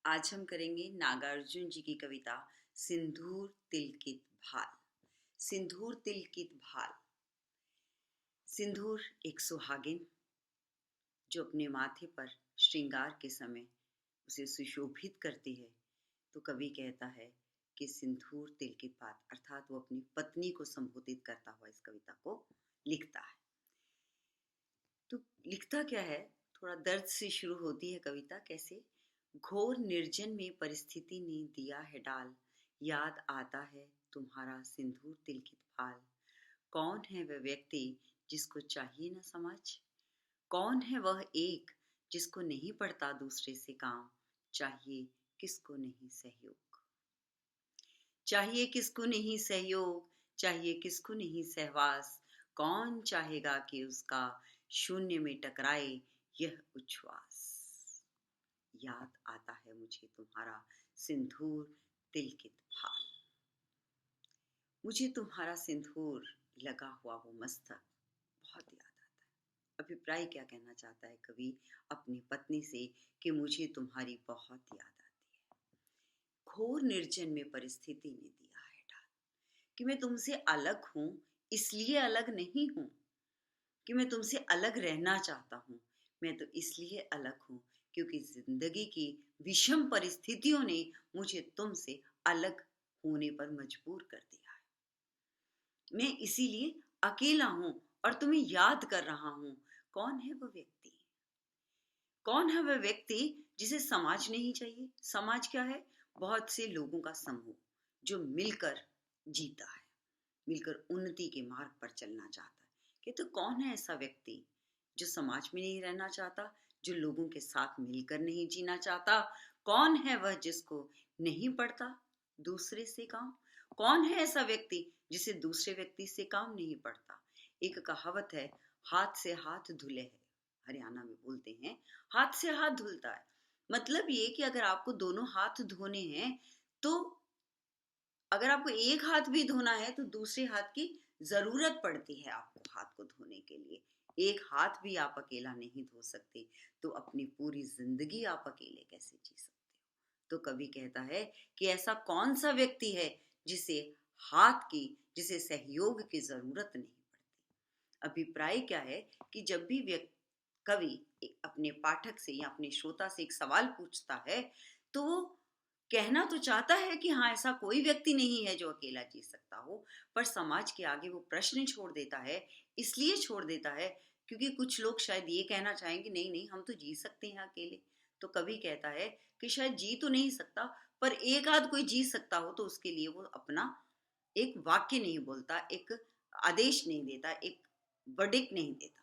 आज हम करेंगे नागार्जुन जी की कविता सिंदूर तिलकित भाल। सिंदूर तिलकित भाल। सिंदूर एक सुहागिन जो अपने माथे पर श्रृंगार के समय उसे सुशोभित करती है, तो कवि कहता है कि सिंदूर तिलकित भाल, अर्थात वो अपनी पत्नी को संबोधित करता हुआ इस कविता को लिखता है। तो लिखता क्या है, थोड़ा दर्द से शुरू होती है कविता। कैसे? घोर निर्जन में परिस्थिति ने दिया है डाल, याद आता है तुम्हारा सिंदूर तिलकित भाल। कौन है वह व्यक्ति जिसको चाहिए न समझ? कौन है वह एक जिसको नहीं पड़ता दूसरे से काम? चाहिए किसको नहीं सहयोग? चाहिए किसको नहीं सहयोग? चाहिए किसको नहीं सहवास? कौन चाहेगा कि उसका शून्य में टकराए यह उच्छ्वास? याद आता है मुझे तुम्हारा सिंदूर तिलकित भाल। मुझे तुम्हारा सिंदूर लगा हुआ वो मस्तक बहुत याद आता है। अभिप्राय क्या कहना चाहता है कवि अपनी पत्नी से कि मुझे तुम्हारी बहुत याद आती है। घोर निर्जन में परिस्थिति ने दिया है ढाल, कि मैं तुमसे अलग हूं, इसलिए अलग नहीं हूं कि मैं तुमसे अलग रहना चाहता हूं। मैं तो इसलिए अलग हूं क्योंकि जिंदगी की विषम परिस्थितियों ने मुझे तुमसे अलग होने पर मजबूर कर दिया है। मैं इसीलिए अकेला हूं और तुम्हें याद कर रहा हूं। कौन है वह व्यक्ति? कौन है वह व्यक्ति जिसे समाज नहीं चाहिए? समाज क्या है? बहुत से लोगों का समूह जो मिलकर जीता है, मिलकर उन्नति के मार्ग पर चलना चाहता है। कहते कौन है ऐसा व्यक्ति जो समाज में नहीं रहना चाहता, जो लोगों के साथ मिलकर नहीं जीना चाहता? कौन है वह जिसको नहीं पड़ता दूसरे से काम? कौन है ऐसा व्यक्ति जिसे दूसरे व्यक्ति से काम नहीं पड़ता? एक कहावत है, हाथ से हाथ धुले है। हरियाणा में बोलते हैं हाथ से हाथ धुलता है। मतलब ये कि अगर आपको दोनों हाथ धोने हैं, तो अगर आपको एक हाथ भी धोना है तो दूसरे हाथ की जरूरत पड़ती है आपको हाथ को धोने के लिए। एक हाथ भी आप अकेला नहीं धो सकते, तो अपनी पूरी जिंदगी आप अकेले कैसे जी सकते हो? तो कवि कहता है कि ऐसा कौन सा व्यक्ति है जिसे हाथ की, जिसे सहयोग की जरूरत नहीं पड़ती। अभिप्राय क्या है कि जब भी कवि अपने पाठक से या अपने श्रोता से एक सवाल पूछता है, तो वो कहना तो चाहता है कि हाँ, ऐसा कोई व्यक्ति नहीं है जो अकेला जी सकता हो, पर समाज के आगे वो प्रश्न छोड़ देता है। इसलिए छोड़ देता है क्योंकि कुछ लोग शायद ये कहना चाहेंगे नहीं नहीं, हम तो जी सकते हैं अकेले। तो कवि कहता है कि शायद जी तो नहीं सकता, पर एक आध कोई जी सकता हो तो उसके लिए वो अपना एक वाक्य नहीं बोलता, एक आदेश नहीं देता, एक वर्डिक्ट नहीं देता।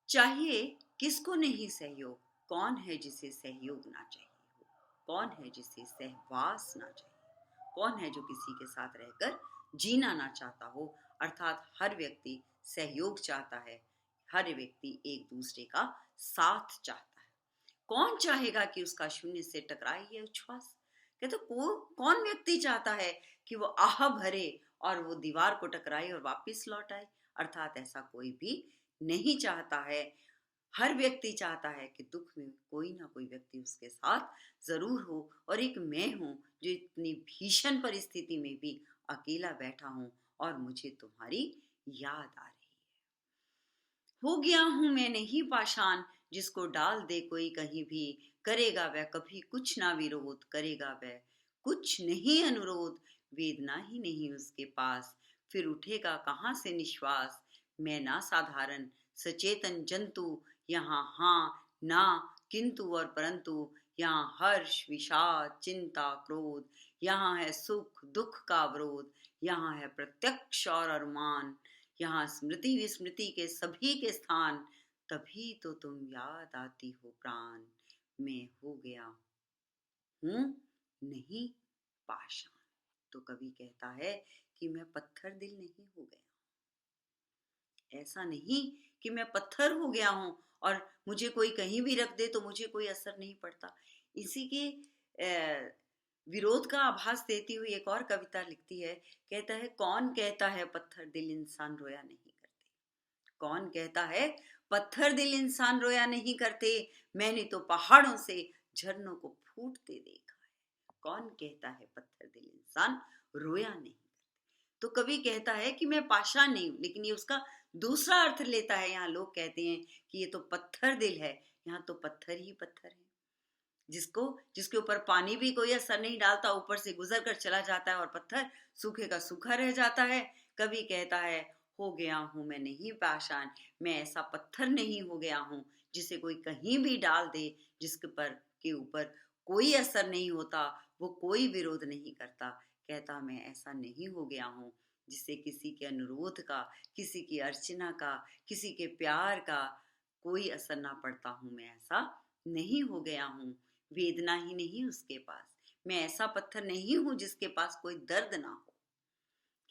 चाहिए किसको नहीं सहयोग? कौन है जिसे सहयोग ना चाहिए हो? कौन है जिसे सहवास ना चाहिए? कौन है जो किसी के साथ रहकर जीना ना चाहता हो? अर्थात हर व्यक्ति सहयोग चाहता है, हर व्यक्ति एक दूसरे का साथ चाहता है। कौन चाहेगा कि उसका शून्य से टकराए ये उच्छ्वास? कहते कौन व्यक्ति चाहता है कि वो आह भरे और वो दीवार को टकराए और वापस लौट आए? अर्थात ऐसा कोई भी नहीं चाहता है। हर व्यक्ति चाहता है कि दुख में कोई ना कोई व्यक्ति उसके साथ जरूर हो, और एक मैं हूं जो इतनी भीषण परिस्थिति में भी अकेला बैठा हूं और मुझे तुम्हारी याद आ रही है। हो गया हूं मैं नहीं पाषाण, जिसको डाल दे कोई कहीं भी, करेगा वह कभी कुछ ना विरोध, करेगा वह कुछ नहीं अनुरोध। वेदना ही नहीं उसके पास, फिर उठेगा कहाँ से निश्वास। मैं ना साधारण सचेतन जंतु, यहाँ हाँ ना किंतु और परंतु, यहाँ हर्ष विषाद चिंता क्रोध, यहाँ है सुख दुख का अवरोध, यहाँ है प्रत्यक्ष और अनुमान, यहाँ स्मृति विस्मृति के सभी के स्थान। तभी तो तुम याद आती हो प्राण, मैं हो गया हूं नहीं पाषाण। तो कवि कहता है कि मैं पत्थर दिल नहीं हो गया। ऐसा नहीं कि मैं पत्थर हो गया हूं और मुझे कोई कहीं भी रख दे तो मुझे कोई असर नहीं पड़ता। इसी के विरोध का आभास देती हुई एक और कविता लिखती है। कहता है, कौन कहता है पत्थर दिल इंसान रोया नहीं करते? कौन कहता है पत्थर दिल इंसान रोया नहीं करते? मैंने तो पहाड़ों से झरनों को फूटते देखा है। कौन कहता है पत्थर दिल इंसान रोया नहीं। तो कवि कहता है कि मैं पाषाण नहीं हूं, लेकिन ये उसका दूसरा अर्थ लेता है। यहाँ लोग कहते हैं कि ये तो पत्थर दिल है, यहाँ तो पत्थर ही पत्थर है, जिसके ऊपर पानी भी कोई असर नहीं डालता, ऊपर से गुजर कर चला जाता है और पत्थर सूखे का सूखा रह जाता है। कवि कहता है हो गया हूं मैं नहीं पाषाण, मैं ऐसा पत्थर नहीं हो गया हूं जिसे कोई कहीं भी डाल दे, जिसके के ऊपर कोई असर नहीं होता, वो कोई विरोध नहीं करता। कहता मैं ऐसा नहीं हो गया हूं जिससे किसी के अनुरोध का, किसी की अर्चना का, किसी के प्यार का कोई असर ना पड़ता हूं। मैं ऐसा नहीं हो गया हूं, वेदना ही नहीं उसके पास। मैं ऐसा पत्थर नहीं हूं जिसके पास कोई दर्द ना हो।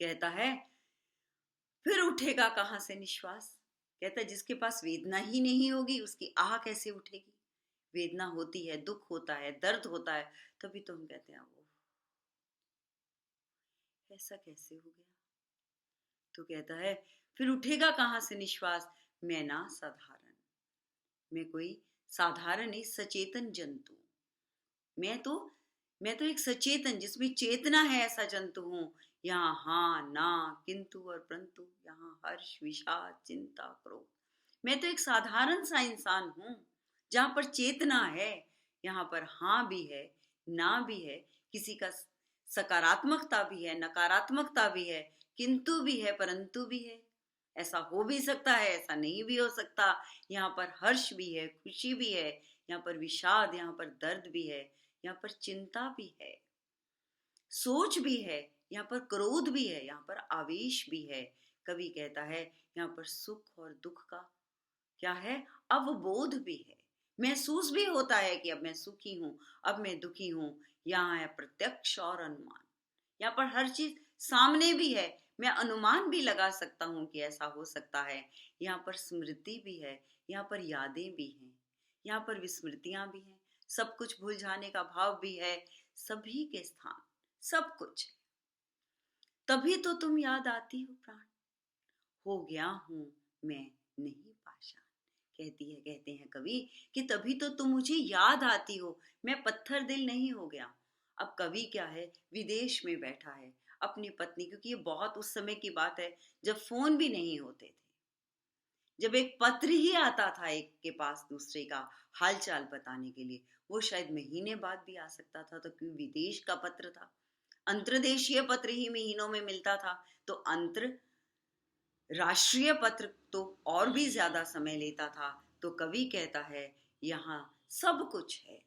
कहता है फिर उठेगा कहां से निश्वास। कहता है जिसके पास वेदना ही नहीं होगी उसकी आह कैसे उठेगी। वेदना होती है, दुख होता है, दर्द होता है, तभी तो हम कहते हैं वो ऐसा कैसे हो गया। तो कहता है फिर उठेगा कहां से निश्वास। मैं ना साधारण, मैं कोई साधारण नहीं, सचेतन जंतु। मैं तो एक सचेतन, जिसमें चेतना है, ऐसा जंतु हूं। यहाँ हाँ ना किंतु और परंतु, यहाँ हर्ष विषाद चिंता क्रोध। मैं तो एक साधारण सा इंसान हूं जहां पर चेतना है। यहाँ पर हाँ भी है, ना भी है, किसी का सकारात्मकता भी है, नकारात्मकता भी है, किंतु भी है, परंतु भी है। ऐसा हो भी सकता है, ऐसा नहीं भी हो सकता। यहाँ पर हर्ष भी है, खुशी भी है, यहाँ पर विषाद, यहाँ पर दर्द भी है, यहाँ पर चिंता भी है, सोच भी है, यहाँ पर क्रोध भी है, यहाँ पर आवेश भी है। कवि कहता है यहाँ पर सुख और दुख का क्या है, अवबोध भी है। महसूस भी होता है कि अब मैं सुखी हूं, अब मैं दुखी हूं। यहाँ है प्रत्यक्ष और अनुमान। यहाँ पर हर चीज सामने भी है, मैं अनुमान भी लगा सकता हूँ कि ऐसा हो सकता है। यहाँ पर स्मृति भी है, यहाँ पर यादें भी हैं, यहाँ पर विस्मृतियां भी हैं, सब कुछ भूल जाने का भाव भी है। सभी के स्थान सब कुछ है। तभी तो तुम याद आती हो प्राण, हो गया हूं मैं नहीं पाषाण। कहते हैं कवि कि तभी तो तुम मुझे याद आती हो, मैं पत्थर दिल नहीं हो गया। अब कवि क्या है, विदेश में बैठा है अपनी पत्नी, क्योंकि ये बहुत उस समय की बात है जब फोन भी नहीं होते थे, जब एक पत्र ही आता था एक के पास दूसरे का हालचाल बताने के लिए। वो शायद महीने बाद भी आ सकता था, तो क्योंकि विदेश का पत्र था, अंतर्देशीय पत्र ही महीनों में मिलता था, तो अंतर राष्ट्रीय पत्र तो और भी ज्यादा समय लेता था। तो कवि कहता है यहाँ सब कुछ है,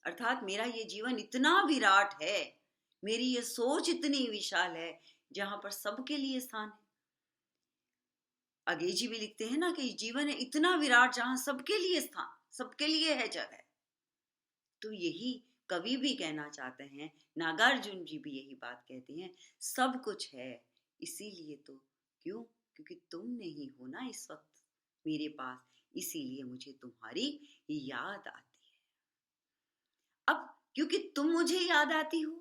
अर्थात मेरा ये जीवन इतना विराट है, मेरी ये सोच इतनी विशाल है, जहां पर सबके लिए स्थान है। अगेजी भी लिखते हैं ना कि जीवन है इतना विराट जहां सबके लिए स्थान, सबके लिए है जगह। तो यही कवि भी कहना चाहते हैं, नागार्जुन जी भी यही बात कहते हैं, सब कुछ है। इसीलिए तो क्यों, क्योंकि तुम नहीं हो ना इस वक्त मेरे पास, इसीलिए मुझे तुम्हारी याद आती है। अब क्योंकि तुम मुझे याद आती हो,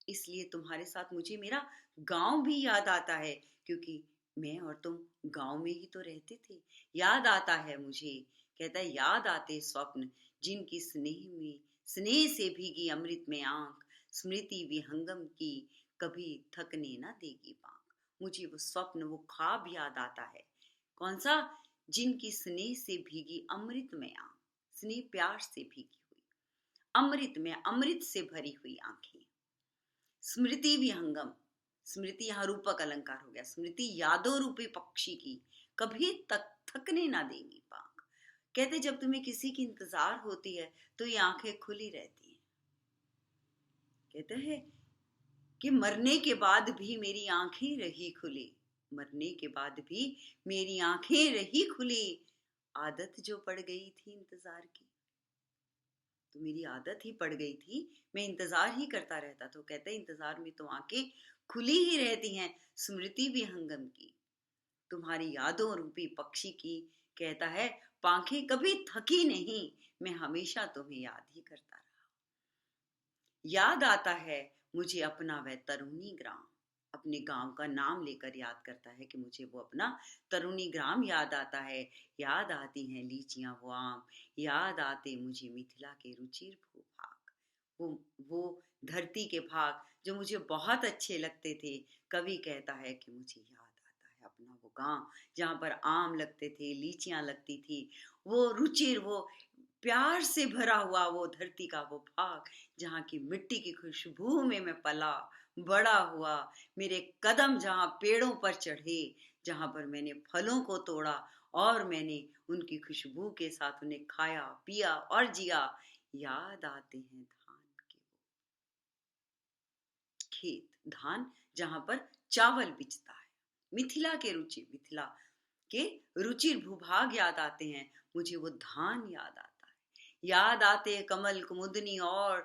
इसलिए तुम्हारे साथ मुझे मेरा गांव भी याद आता है, क्योंकि मैं और तुम गांव में ही तो रहते थे। याद आता है मुझे, कहता है याद आते स्वप्न जिनकी स्नेह से भीगी अमृत में आंख, स्मृति विहंगम की कभी थकने ना देगी बांख। मुझे वो स्वप्न, वो ख्वाब याद आता है। कौन सा, जिनकी स्नेह से भीगी अमृत में आंख, स्नेह प्यार से भीगी हुई, अमृत में अमृत से भरी हुई आंखें। स्मृति विहंगम, स्मृति यहाँ रूपक अलंकार हो गया, स्मृति यादों रूपी पक्षी की कभी तक थकने ना देंगी पांख। कहते जब तुम्हें किसी की इंतजार होती है तो ये आंखें खुली रहती हैं। कहते हैं कि मरने के बाद भी मेरी आंखें रही खुली, मरने के बाद भी मेरी आंखें रही खुली, आदत जो पड़ गई थी इंतजार की, तो मेरी आदत ही पड़ गई थी, मैं इंतजार ही करता रहता। तो कहते इंतजार में तो आंखें खुली ही रहती हैं, स्मृति विहंगम की, तुम्हारी यादों रूपी पक्षी की। कहता है पांखें कभी थकी नहीं, मैं हमेशा तुम्हें याद ही करता रहा। याद आता है मुझे अपना वह तरूणी ग्राम, अपने गांव का नाम लेकर याद करता है कि मुझे वो अपना तरुणी ग्राम याद आता है। याद आती हैं लीचियां वो आम, याद आते मुझे मिथिला के रुचिर भूभाग। वो धरती के भाग जो मुझे बहुत अच्छे लगते थे। कवि कहता है कि मुझे याद आता है अपना वो गांव जहाँ पर आम लगते थे, लीचियां लगती थी। वो रुचिर, वो प्यार से भरा हुआ वो धरती का वो भाग जहाँ की मिट्टी की खुशबू में मैं पला बड़ा हुआ। मेरे कदम जहाँ पेड़ों पर चढ़े, जहाँ पर मैंने फलों को तोड़ा और मैंने उनकी खुशबू के साथ उन्हें खाया पिया और जिया। याद आते हैं धान के खेत, धान जहाँ पर चावल बिचता है। मिथिला के रुचि, मिथिला के रुचिर भूभाग याद आते हैं। मुझे वो धान याद आता है। याद आते कमल कुमुदनी और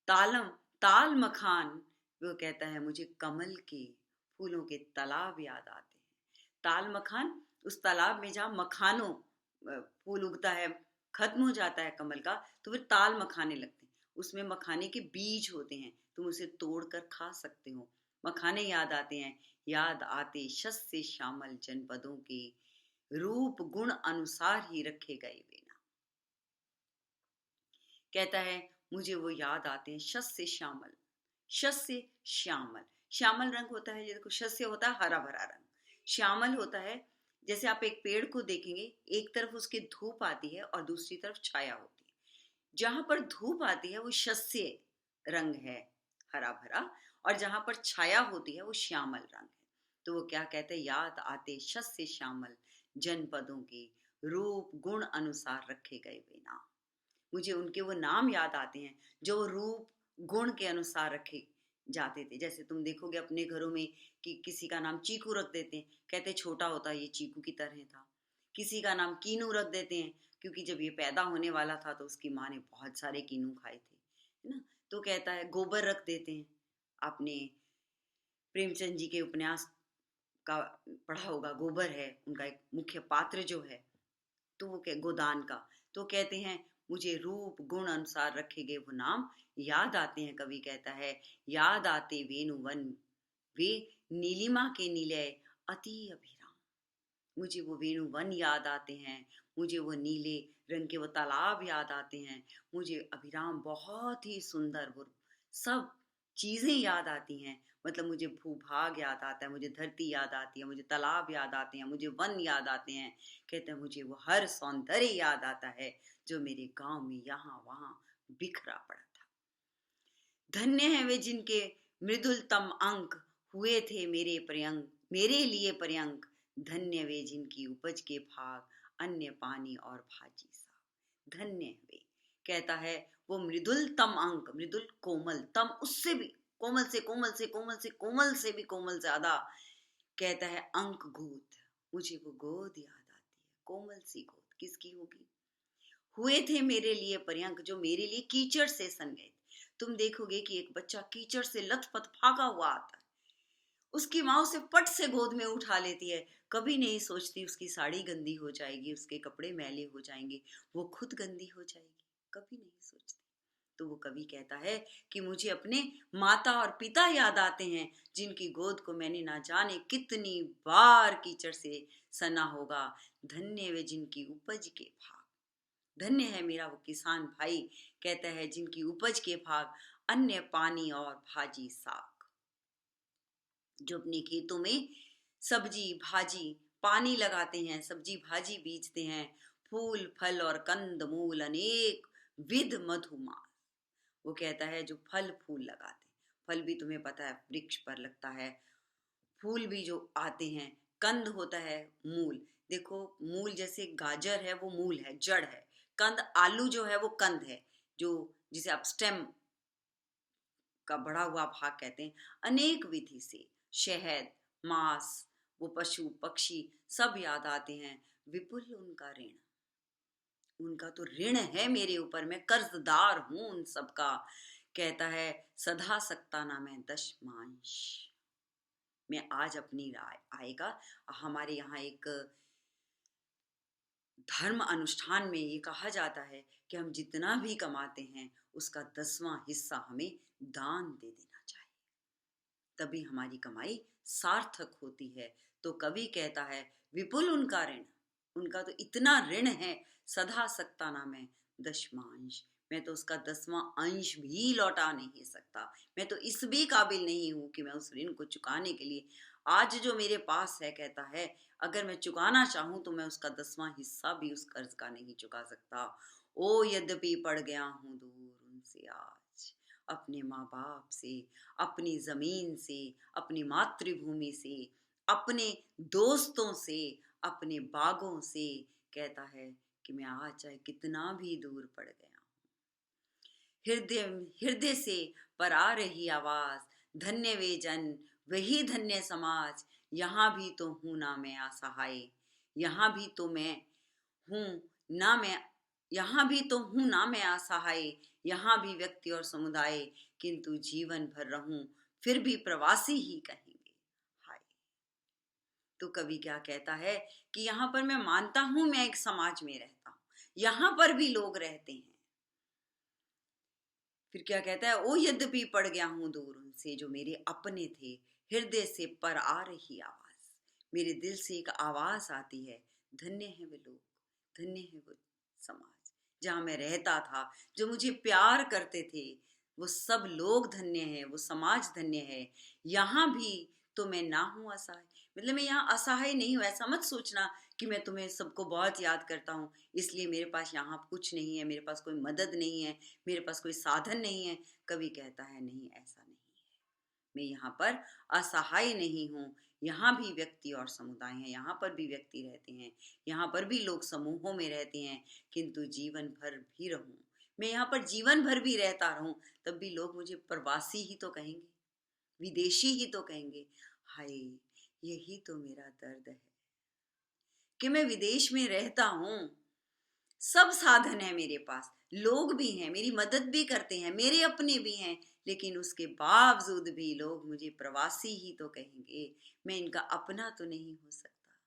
तालम ताल मखान। वो कहता है मुझे कमल के फूलों के तालाब याद आते हैं। ताल मखान, उस तालाब में जहाँ मखानों फूल उगता है, खत्म हो जाता है कमल का तो फिर ताल मखाने लगते हैं। उसमें मखाने के बीज होते हैं, तुम उसे तोड़ कर खा सकते हो। मखाने याद आते हैं। याद आते शस्य श्यामल जनपदों के, रूप गुण अनुसार ही रखे गए वे नाम। कहता है मुझे वो याद आते हैं शस्य श्यामल। शस्य श्यामल, श्यामल रंग होता है, देखो शस्य होता है हरा भरा रंग, श्यामल होता है जैसे आप एक पेड़ को देखेंगे, एक तरफ उसकी धूप आती है और दूसरी तरफ छाया होती है। जहां पर धूप आती है वो शस्य रंग है, हरा भरा, और जहां पर छाया होती है वो श्यामल रंग है। तो वो क्या कहते हैं, याद आते शस्य श्यामल जनपदों के, रूप गुण अनुसार रखे गए वे नाम। मुझे उनके वो नाम याद आते हैं जो रूप गुण के अनुसार रखे जाते थे। जैसे तुम देखोगे अपने घरों में कि किसी का नाम चीकू रख देते हैं, कहते छोटा होता ये चीकू की तरह था। किसी का नाम कीनू रख देते हैं क्योंकि जब ये पैदा होने वाला था तो उसकी माँ ने बहुत सारे कीनू खाए थे, है ना। तो कहता है गोबर रख देते हैं। आपने प्रेमचंद जी के उपन्यास का पढ़ा होगा, गोबर है उनका एक मुख्य पात्र जो है, तो वो क्या गोदान का। तो कहते हैं मुझे रूप गुण अनुसार रखे गए वो नाम याद आते हैं। कवि कहता है याद आते वेणुवन, वे नीलिमा के निलय अति अभिराम। मुझे वो वेणुवन याद आते हैं, मुझे वो नीले रंग के वो तालाब याद आते हैं, मुझे अभिराम बहुत ही सुंदर वो सब चीजें याद आती हैं। मतलब मुझे भूभाग याद आता है, मुझे धरती याद आती है, मुझे तालाब याद आते हैं, मुझे वन याद आते हैं। कहते हैं मुझे वो हर सौंदर्य याद आता है जो मेरे गांव में यहाँ वहां बिखरा पड़ा था। धन्य है वे जिनके मृदुलतम अंक हुए थे मेरे पर्यंक, मेरे लिए पर्यंक। धन्य वे जिनकी उपज के भाग अन्य पानी और भाजी सा। धन्य वे, कहता है वो मृदुलतम अंक, मृदुल कोमल, तम उससे भी कोमल से कोमल से कोमल से कोमल से भी कोमल ज्यादा। कहता है अंक गोद, मुझे वो गोद याद आती है। कोमल सी गोद किसकी होगी। हुए थे मेरे लिए पर्यंक, जो मेरे लिए कीचड़ से सन गए। तुम देखोगे कि एक बच्चा कीचड़ से लथपथ भागा हुआ आता है, उसकी माँ उसे फट से गोद में उठा लेती है। कभी नहीं सोचती उसकी साड़ी गंदी हो जाएगी, उसके कपड़े मैले हो जाएंगे, वो खुद गंदी हो जाएगी, कभी नहीं सोचती। तो वो कवि कहता है कि मुझे अपने माता और पिता याद आते हैं जिनकी गोद को मैंने ना जाने कितनी बार कीचड़ से सना होगा। धन्य वे जिनकी उपज के भाग, धन्य है मेरा वो किसान भाई, कहता है जिनकी उपज के भाग अन्य पानी और भाजी साग। जो अपने खेतों में सब्जी भाजी पानी लगाते हैं, सब्जी भाजी बीजते हैं, फूल फल और कंद मूल अनेक विध मधुमास। वो कहता है जो फल फूल लगाते, फल भी तुम्हें पता है वृक्ष पर लगता है, फूल भी जो आते हैं, कंद होता है मूल। देखो मूल जैसे गाजर है वो मूल है, जड़ है। कंद आलू जो है वो कंद है, जो जिसे आप स्टेम का बढ़ा हुआ भाग कहते हैं। अनेक विधि से शहद मांस, वो पशु पक्षी सब याद आते हैं। विपुल उनका ऋण, उनका तो ऋण है मेरे ऊपर, मैं कर्जदार हूं उन सबका। कहता है सधा सकता ना मैं दशमांश। मैं आज अपनी राय आएगा। हमारे यहाँ एक धर्म अनुष्ठान में ये कहा जाता है कि हम जितना भी कमाते हैं उसका 10वां हिस्सा हमें दान दे देना चाहिए। तभी हमारी कमाई सार्थक होती है। तो कवि कहता है, विपुल उनका ऋण, उनका तो इतना ऋण है, सधा सकता ना मैं दशमांश, मैं तो उसका 10वां अंश भी लौटा नहीं सकता। मैं तो इस भी काबिल नहीं हूं कि मैं उस ऋण को चुकाने के लिए आज जो मेरे पास है, कहता है, अगर मैं चुकाना चाहूं तो मैं उसका 10वां हिस्सा भी उस कर्ज का नहीं चुका सकता। ओ यद्यपि पड़ गया हूं दूर उनसे आज, अपने माँ बाप से, अपनी जमीन से, अपनी मातृभूमि से, अपने दोस्तों से, अपने बागों से, कहता है कि मैं आज चाहे कितना भी दूर पड़ गया, हृदय हृदय से पर आ रही आवाज, धन्य वे जन वही धन्य समाज, यहाँ भी तो हूँ ना मैं असहाय, यहाँ भी तो मैं हूँ ना मैं, यहाँ भी तो हूँ ना मैं असहाय, यहाँ भी व्यक्ति और समुदाय, किंतु जीवन भर रहूं फिर भी प्रवासी ही कहेंगे हाय। तो कवि क्या कहता है कि यहाँ पर मैं मानता हूं मैं एक समाज में रहता हूं, यहाँ पर भी लोग रहते हैं। फिर क्या कहता है, ओ यद्यपि पड़ गया हूं दूर उनसे जो मेरे अपने थे, हृदय से पर आ रही आवाज, मेरे दिल से एक आवाज आती है, धन्य है वे लोग, धन्य है वो समाज जहां मैं रहता था, जो मुझे प्यार करते थे, वो सब लोग धन्य है, वो समाज धन्य है। यहाँ भी तो मैं ना हूं असहाय, मतलब मैं यहाँ असहाय नहीं हूँ। ऐसा मत सोचना कि मैं तुम्हें सबको बहुत याद करता हूँ इसलिए मेरे पास यहाँ कुछ नहीं है, मेरे पास कोई मदद नहीं है, मेरे पास कोई साधन नहीं है। कवि कहता है, नहीं, ऐसा नहीं है, मैं यहाँ पर असहाय नहीं हूँ, यहाँ भी व्यक्ति और समुदाय हैं, यहाँ पर भी व्यक्ति रहते हैं, यहाँ पर भी लोग समूहों में रहते हैं, किंतु जीवन भर भी रहूं, मैं यहाँ पर जीवन भर भी रहता रहूं, तब भी लोग मुझे प्रवासी ही तो कहेंगे, विदेशी ही तो कहेंगे। हाय, यही तो मेरा दर्द है कि मैं विदेश में रहता हूँ, सब साधन है मेरे पास, लोग भी हैं, मेरी मदद भी करते हैं, मेरे अपने भी हैं, लेकिन उसके बावजूद भी लोग मुझे प्रवासी ही तो कहेंगे, मैं इनका अपना तो नहीं हो सकता।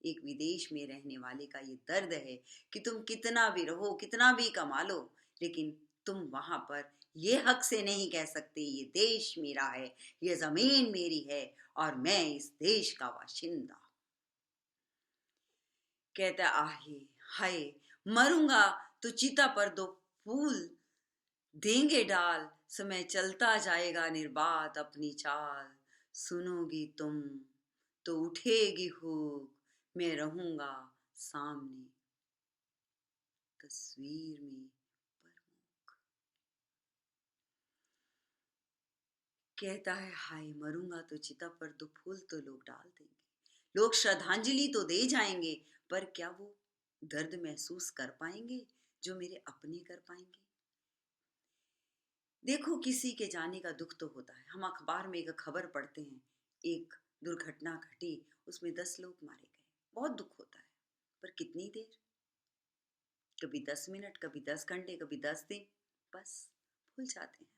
एक विदेश में रहने वाले का ये दर्द है कि तुम कितना भी रहो, कितना भी कमा लो, लेकिन तुम वहां पर ये हक से नहीं कह सकते ये देश मेरा है, ये जमीन मेरी है और मैं इस देश का बाशिंदा। कहता, आहे हाय, मरूंगा तो चिता पर 2 फूल देंगे डाल, समय चलता जाएगा निर्बाध अपनी चाल, सुनोगी तुम तो उठेगी हुक, मैं रहूंगा सामने तस्वीर में प्रमुख। कहता है, हाय, मरूंगा तो चिता पर 2 फूल तो लोग डाल देंगे, लोग श्रद्धांजलि तो दे जाएंगे, पर क्या वो दर्द महसूस कर पाएंगे जो मेरे अपने कर पाएंगे। देखो, किसी के जाने का दुख तो होता है, हम अखबार में एक खबर पढ़ते हैं, एक दुर्घटना घटी, उसमें 10 लोग मारे गए, बहुत दुख होता है, पर कितनी देर, कभी 10 मिनट, कभी 10 घंटे, कभी 10 दिन, बस भूल जाते हैं।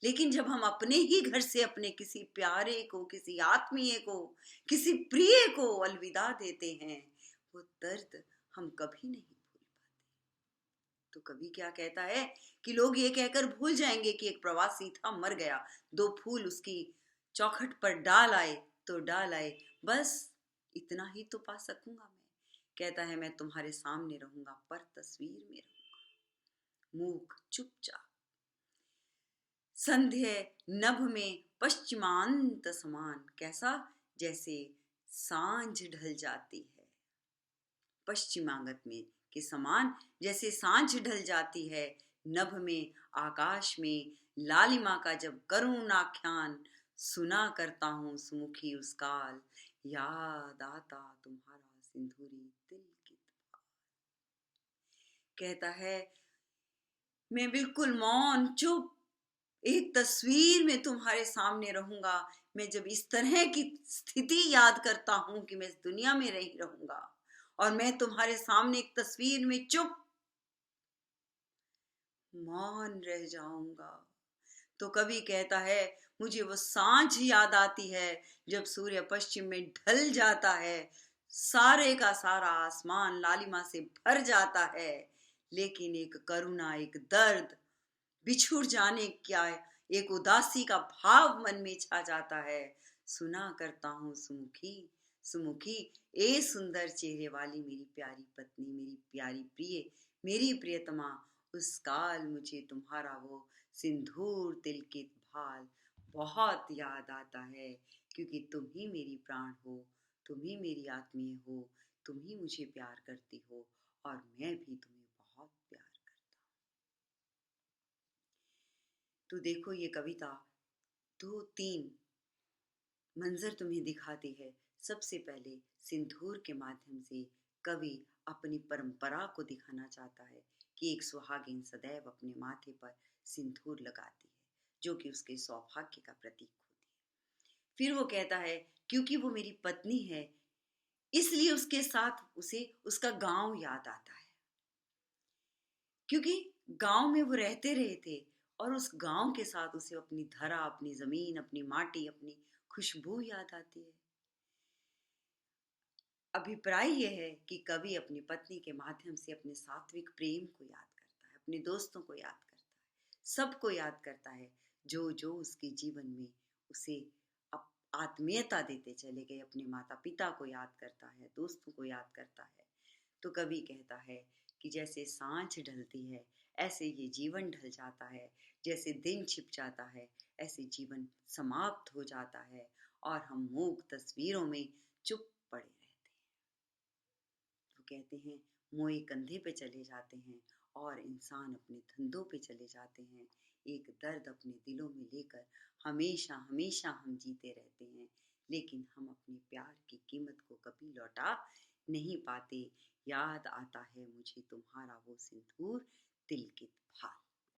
लेकिन जब हम अपने ही घर से अपने किसी प्यारे को, किसी आत्मीय को, किसी प्रिय को अलविदा देते हैं, वो दर्द हम कभी नहीं भूल पाते। तो कवि क्या कहता है कि लोग ये कहकर भूल जाएंगे कि एक प्रवासी था, मर गया, 2 फूल उसकी चौखट पर डाल आए तो डाल आए, बस इतना ही तो पा सकूंगा मैं। कहता है, मैं तुम्हारे सामने रहूंगा पर तस्वीर में रहूंगा, मूक चुपचाप, संध्या नभ में पश्चिमांत समान, कैसा, जैसे सांझ ढल जाती है, पश्चिमांगत में के समान, जैसे सांझ ढल जाती है, नभ में, आकाश में, लालिमा का जब करूं आख्यान, सुना करता हूँ सुमुखी उस काल, याद आता तुम्हारा सिंदूरी दिल की पुकार। कहता है, मैं बिल्कुल मौन चुप एक तस्वीर में तुम्हारे सामने रहूंगा, मैं जब इस तरह की स्थिति याद करता हूं कि मैं इस दुनिया में नहीं रहूंगा और मैं तुम्हारे सामने एक तस्वीर में चुप मौन रह जाऊंगा, तो कवि कहता है, मुझे वो सांझ याद आती है जब सूर्य पश्चिम में ढल जाता है, सारे का सारा आसमान लालिमा से भर जाता है, लेकिन एक करुणा, एक दर्द, बिछुड़ जाने क्या एक उदासी का भाव मन में छा जाता है। सुना करता हूँ सुमुखी, सुमुखी, ए सुंदर चेहरे वाली मेरी प्यारी पत्नी, मेरी प्यारी प्रिय, मेरी प्रियतमा, उस काल मुझे तुम्हारा वो सिंदूर तिलकित भाल बहुत याद आता है, क्योंकि तुम ही मेरी प्राण हो, तुम ही मेरी आत्मीय हो, तुम ही मुझे प्यार करती हो और मैं भी तुम्हें बहुत प्यार करता हूँ। तो देखो ये कविता 2-3 मंजर तुम्हें दिखाती है। सबसे पहले सिंदूर के माध्यम से कवि अपनी परंपरा को दिखाना चाहता है कि एक सुहागिन सदैव अपने माथे पर सिंदूर लगाती है, जो कि उसके सौभाग्य का प्रतीक होती है। फिर वो कहता है क्योंकि वो मेरी पत्नी है, इसलिए उसके साथ उसे उसका गांव याद आता है, क्योंकि गांव में वो रहते रहे थे और उस गांव के साथ उसे अपनी धरा, अपनी जमीन, अपनी माटी, अपनी खुशबू याद आती है। अभिप्राय यह है कि कवि अपनी पत्नी के माध्यम से अपने सात्विक प्रेम को याद करता है, अपने दोस्तों को याद करता है, सबको याद करता है जो जो उसके जीवन में उसे आत्मीयता देते चले गए। अपने माता पिता को याद करता है, दोस्तों को याद करता है। तो कवि कहता है कि जैसे सांझ ढलती है ऐसे ये जीवन ढल जाता है, जैसे दिन छिप जाता है ऐसे जीवन समाप्त हो जाता है और हम मूक तस्वीरों में चुप पड़े रहते हैं। तो कहते हैं मोए कंधे पे चले जाते हैं और इंसान अपने धंधों पे चले जाते हैं, एक दर्द अपने दिलों में लेकर हमेशा हमेशा हम जीते रहते हैं, लेकिन हम अपने प्यार की कीमत को कभी लौटा नहीं पाते। याद आता है मुझे तुम्हारा वो सिंदूर तिलकित भाल।